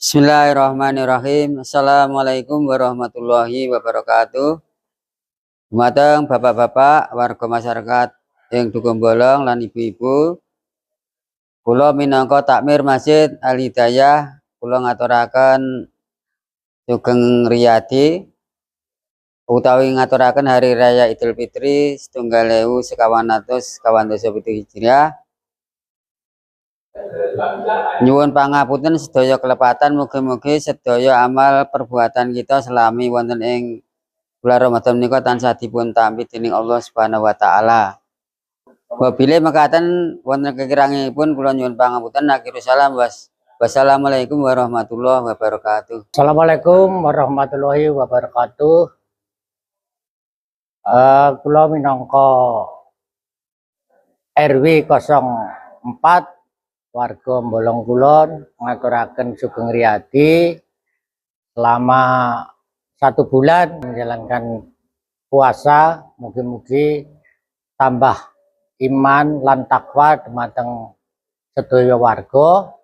Bismillahirrahmanirrahim. Assalamualaikum warahmatullahi wabarakatuh. Dumateng bapak-bapak warga masyarakat yang dukung bolong lan ibu-ibu, kula minangka takmir Masjid Al Hidayah kula ngaturaken sugeng riyadi utawi ngaturaken hari raya Idul Fitri 1447 Hijriah. Nyuwun pangapunten sedaya kelepatan, mugi-mugi sedaya amal perbuatan kita selami wonten ing bulan Ramadan menika tansah dipun tampi dening Allah Subhanahu wa taala. Wabile mekaten wonten kekirangipun kula nyuwun pangapunten. Akhirus salam. Wassalamualaikum warahmatullahi wabarakatuh. Assalamualaikum warahmatullahi wabarakatuh. Kula minangka RW 04 warga Bolong Kulon ngaturaken sugeng riyadi selama 1 bulan menjalankan puasa. Mugi-mugi tambah iman lan takwa dumateng sedaya warga.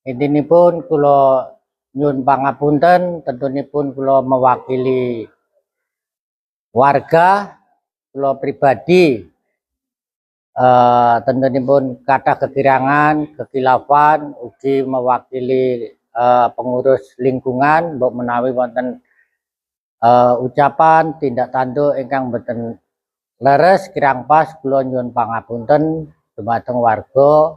Intinipun kula nyuwun pangapunten, tentunipun kula mewakili warga, kula pribadi tentunipun kathah kekirangan, kekilafan, ugi mewakili pengurus lingkungan, mbok menawi wonten ucapan tindak tanduk ingkang boten leres kirang pas, kula nyuwun pangapunten dumateng warga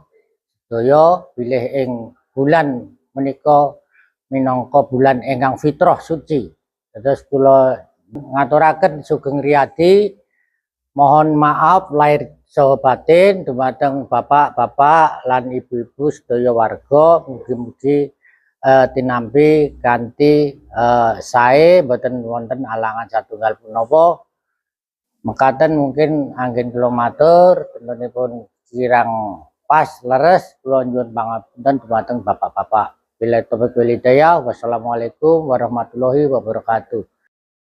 sedaya bilih ing bulan menika minangka bulan ingkang fitrah suci. Terus kula ngaturaken sugeng riyadi, mohon maaf lahir saha batin dumateng bapak-bapak lan ibu-ibu sedaya warga. Mugi-mugi tinampi kanthi sae, boten wonten alangan satunggal punapa. Mekaten mungkin anggen kula matur, tentunipun kirang pas leres, kula nyuwun pangapunten dumateng bapak-bapak. Billahi taufiq wal hidayah. Wassalamualaikum warahmatullahi wabarakatuh.